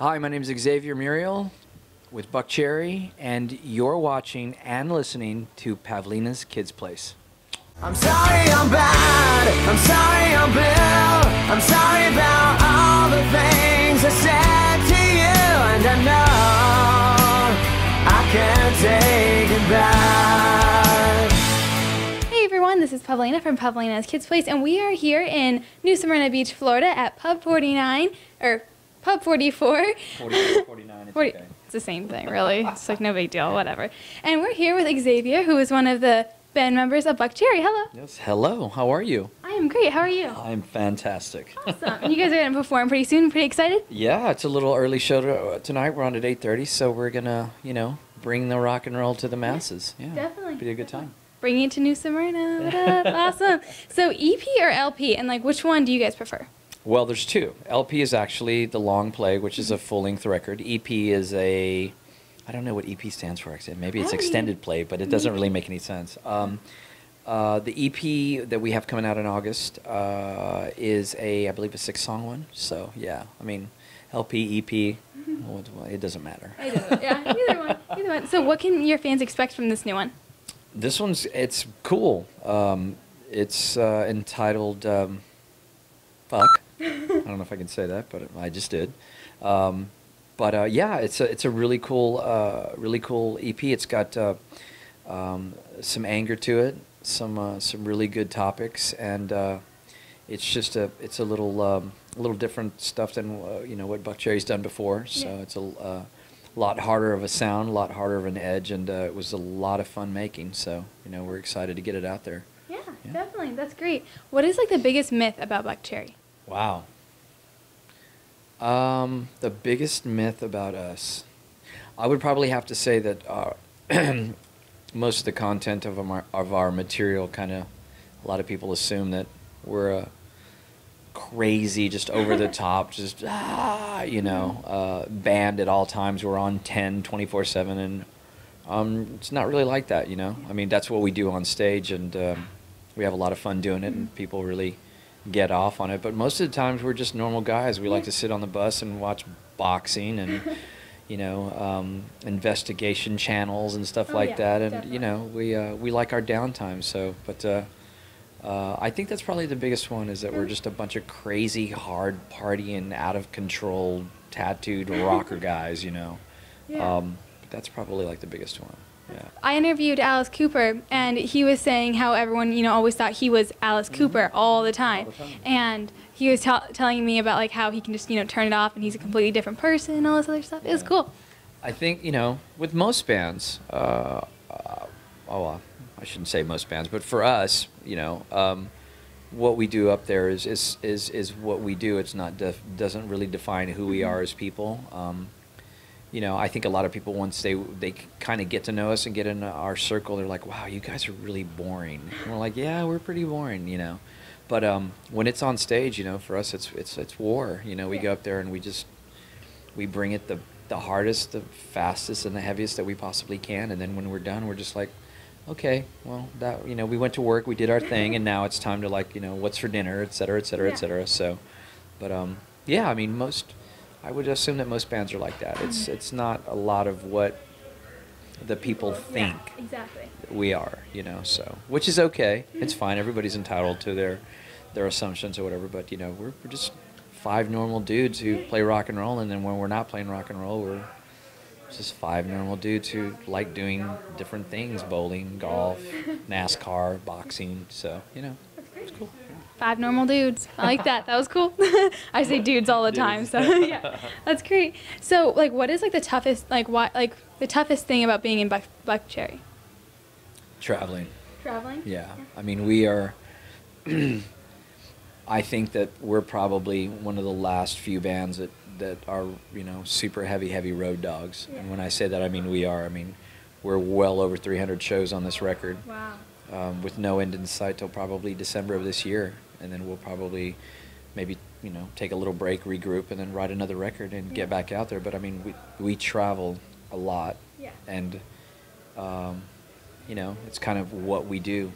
Hi, my name is Xavier Muriel with Buckcherry, and you're watching and listening to Pavlina's Kidz Place. I'm sorry I'm bad, I'm sorry I'm blue, I'm sorry about all the things I said to you, and I know I can't take it back. Hey everyone, this is Pavlina from Pavlina's Kidz Place, and we are here in New Smyrna Beach, Florida at Pub 49, or Pub 44. 44, 49, it's okay. It's the same thing, really. It's like no big deal, whatever. And we're here with Xavier, who is one of the band members of Buckcherry. Hello. Yes, hello. How are you? I am great. How are you? I'm fantastic. Awesome. And you guys are going to perform pretty soon. Pretty excited? Yeah, it's a little early show tonight. We're on at 8:30, so we're going to, bring the rock and roll to the masses. Yeah, definitely. Be a good time. Bringing it to New Smyrna. What up? Awesome. So EP or LP, and like which one do you guys prefer? Well, there's two. LP is actually the long play, which is a full-length record. EP is I don't know what EP stands for. Actually. Maybe it's extended play, but it doesn't really make any sense. The EP that we have coming out in August is I believe, a 6-song one. So, yeah, I mean, LP, EP, well, it doesn't matter. Yeah, either one. So what can your fans expect from this new one? This it's cool. It's entitled Fuck. I don't know if I can say that, but I just did. Yeah, it's a really cool EP. It's got some anger to it, some really good topics, and it's a little different stuff than what Buckcherry's done before. So it's a lot harder of a sound, a lot harder of an edge, and it was a lot of fun making. So we're excited to get it out there. Yeah, definitely. That's great. What is like the biggest myth about Buckcherry? Wow. The biggest myth about us, I would probably have to say that most of the content of our material a lot of people assume that we're a crazy, just over the top, just band at all times. We're on 10, 24/7, and it's not really like that. I mean, that's what we do on stage, and we have a lot of fun doing it, and people really get off on it. But most of the times we're just normal guys. We like to sit on the bus and watch boxing and investigation channels and stuff like that, and definitely. We like our downtime. So but I think that's probably the biggest one, is that we're just a bunch of crazy, hard partying, out of control, tattooed rocker guys. But that's probably like the biggest one. Yeah. I interviewed Alice Cooper, and he was saying how everyone, always thought he was Alice Cooper all the time. And he was telling me about like how he can just, turn it off and he's a completely different person and all this other stuff. It was cool. I think, with most bands, I shouldn't say most bands, but for us, what we do up there is what we do. It's not doesn't really define who we are as people. I think a lot of people, once they kind of get to know us and get in our circle, they're like, wow, you guys are really boring. And we're like, yeah, we're pretty boring, But when it's on stage, for us, it's war. We go up there and we bring it the hardest, the fastest, and the heaviest that we possibly can. And then when we're done, we're just like, okay, well, that we went to work, we did our thing, and now it's time to what's for dinner, et cetera, et cetera, et cetera. So, but yeah, I mean, I would assume that most bands are like that. It's not a lot of what the people think we are, so, which is okay. It's fine. Everybody's entitled to their assumptions or whatever, but, we're just 5 normal dudes who play rock and roll, and then when we're not playing rock and roll, we're just 5 normal dudes who like doing different things: bowling, golf, NASCAR, boxing, so, it's cool. 5 normal dudes. I like that. That was cool. I say dudes all the time, so yeah, that's great. So, like, what is like the toughest, the toughest thing about being in Buckcherry? Traveling. Traveling? Yeah. I mean, we are. I think that we're probably one of the last few bands that are super heavy road dogs. Yeah. And when I say that, I mean we are. I mean, we're well over 300 shows on this record. Wow. With no end in sight till probably December of this year, and then we'll probably maybe take a little break, regroup, and then write another record and get back out there. But I mean, we travel a lot, and it's kind of what we do.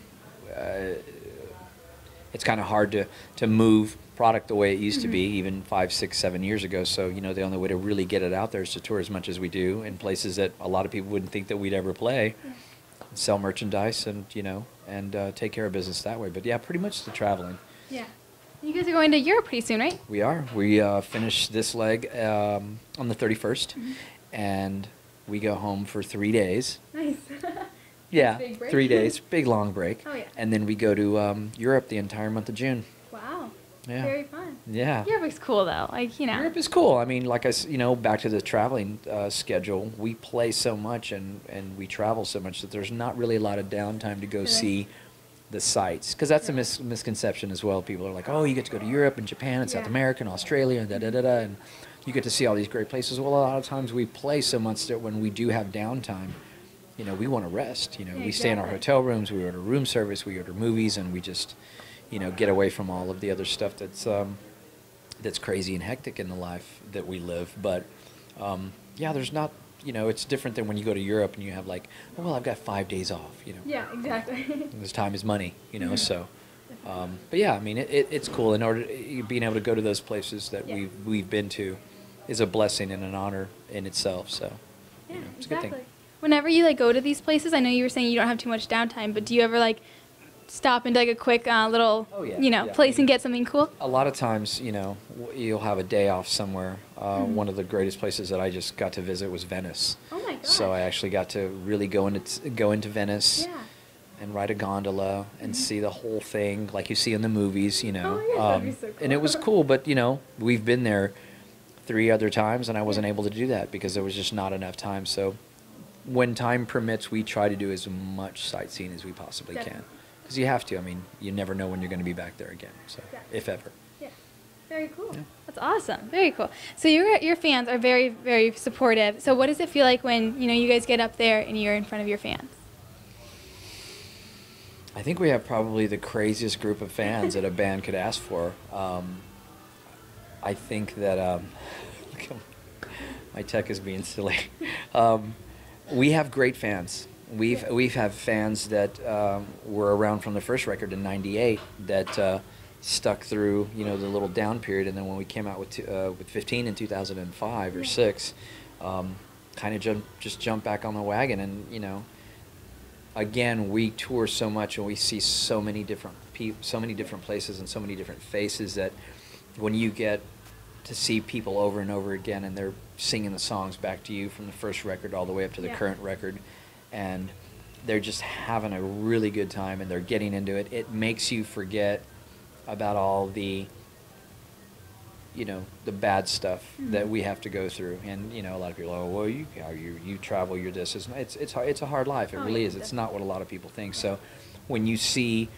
it's kind of hard to move product the way it used to be even 5, 6, 7 years ago. So, you know, the only way to really get it out there is to tour as much as we do in places that a lot of people wouldn't think that we'd ever play, sell merchandise, and, you know, and take care of business that way. But yeah, pretty much the traveling. Yeah. You guys are going to Europe pretty soon, right? We are. We finish this leg on the 31st, and we go home for 3 days. Nice. Yeah, Big break. 3 days, big long break. Oh, yeah. And then we go to Europe the entire month of June. Wow. Yeah. Very fun. Yeah. Europe's cool though. Like, you know. Europe is cool. I mean, like you know, back to the traveling schedule, we play so much and we travel so much that there's not really a lot of downtime to go see the sights. Because that's a misconception as well. People are like, oh, you get to go to Europe and Japan and South America and Australia and da-da-da-da, and you get to see all these great places. Well, a lot of times we play so much that when we do have downtime, you know, we want to rest. You know, we stay in our hotel rooms, we order room service, we order movies, and we just, you know, get away from all of the other stuff that's crazy and hectic in the life that we live. But yeah, there's not, you know, it's different than when you go to Europe and you have like, oh, well, I've got 5 days off, you know. Yeah, exactly. This time is money, you know. So, but yeah, I mean, it's cool. In order being able to go to those places that we've been to is a blessing and an honor in itself. So, Yeah, you know, it's exactly. a good thing. Whenever you like go to these places, I know you were saying you don't have too much downtime, but do you ever like stop into like a quick little, you know, place and get something cool? A lot of times, you know, you'll have a day off somewhere. One of the greatest places that I just got to visit was Venice. Oh my gosh. So I actually got to really go into Venice. Yeah. And ride a gondola and see the whole thing like you see in the movies, you know. Oh, yeah, that'd be so cool. And it was cool, but, you know, we've been there 3 other times, and I wasn't able to do that because there was just not enough time. So when time permits, we try to do as much sightseeing as we possibly can. Because you have to. I mean, you never know when you're going to be back there again, so if ever. Yeah. Very cool. Yeah. That's awesome. Very cool. So your fans are very, very supportive. So what does it feel like when, you know, you guys get up there and you're in front of your fans? I think we have probably the craziest group of fans that a band could ask for. I think that my tech is being silly. We have great fans. We've had fans that were around from the first record in '98 that stuck through, you know, the little down period, and then when we came out with 15 in 2005 or 6, kind of just jumped back on the wagon, and you know. Again, we tour so much and we see so many different places and so many different faces that when you get to see people over and over again and they're singing the songs back to you from the first record all the way up to the current record, and they're just having a really good time and they're getting into it, it makes you forget about all the, you know, the bad stuff that we have to go through. And you know, a lot of people are, oh, well, you travel, you're this. It's a hard life. It really is. It's not what a lot of people think. So when you see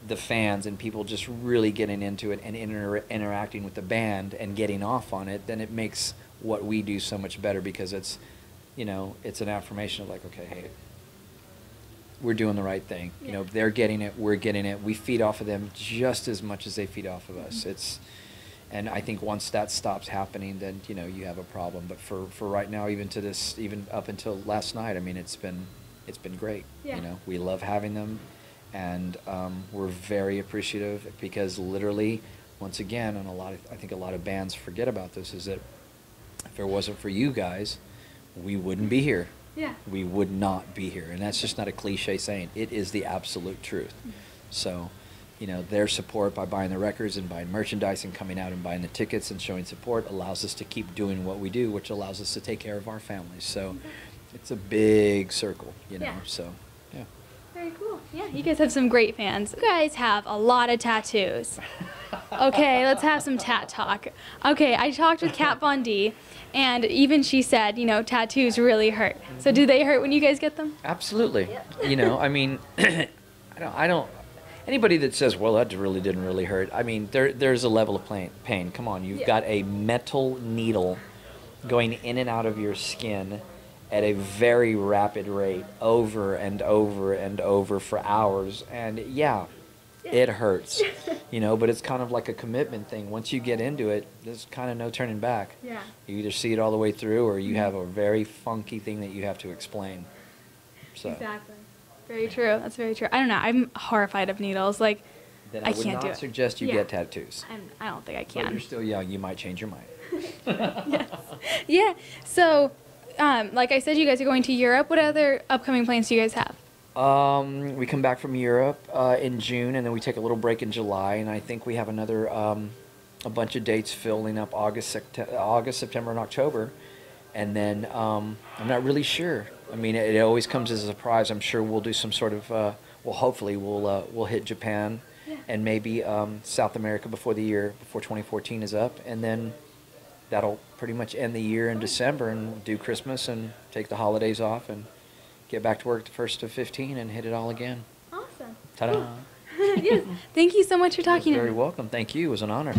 the fans and people just really getting into it and interacting with the band and getting off on it, then it makes what we do so much better, because it's, you know, it's an affirmation of like, okay, hey, we're doing the right thing. You know, they're getting it, we're getting it. We feed off of them just as much as they feed off of us. And I think once that stops happening, then, you know, you have a problem. But for right now, even up until last night, I mean, it's been great. Yeah. You know, we love having them, and we're very appreciative, because literally, once again, and I think a lot of bands forget about this, is that if it wasn't for you guys, we wouldn't be here. Yeah. We would not be here, and that's just not a cliche saying. It is the absolute truth. So, you know, their support by buying the records and buying merchandise and coming out and buying the tickets and showing support allows us to keep doing what we do, which allows us to take care of our families. So it's a big circle, you know. So, yeah. Very cool. Yeah, you guys have some great fans. You guys have a lot of tattoos. Okay, let's have some tat talk. Okay, I talked with Kat Von D, and even she said, you know, tattoos really hurt. So do they hurt when you guys get them? Absolutely. You know, I mean, I don't. Anybody that says, well, that really didn't really hurt, I mean, there's a level of pain. Come on, you've got a metal needle going in and out of your skin at a very rapid rate over and over and over for hours. And yeah, it hurts, you know, but it's kind of like a commitment thing. Once you get into it, there's kind of no turning back. Yeah. You either see it all the way through, or you have a very funky thing that you have to explain. So. Exactly. Very true. That's very true. I don't know. I'm horrified of needles. Like, Then I would can't do not it. suggest you Yeah. get tattoos. I don't think I But you're can. still young. You might change your mind. Yeah. So, like I said, you guys are going to Europe. What other upcoming plans do you guys have? We come back from Europe in June, and then we take a little break in July, and I think we have another a bunch of dates filling up August, September, and October, and then I'm not really sure. I mean, it always comes as a surprise. I'm sure we'll do some sort of hopefully we'll hit Japan and maybe South America before 2014 is up, and then that'll pretty much end the year in December and do Christmas and take the holidays off and get back to work the 1st of 15 and hit it all again. Awesome. Ta-da. Yes. Thank you so much for talking to You're me. very welcome. Thank you. It was an honor.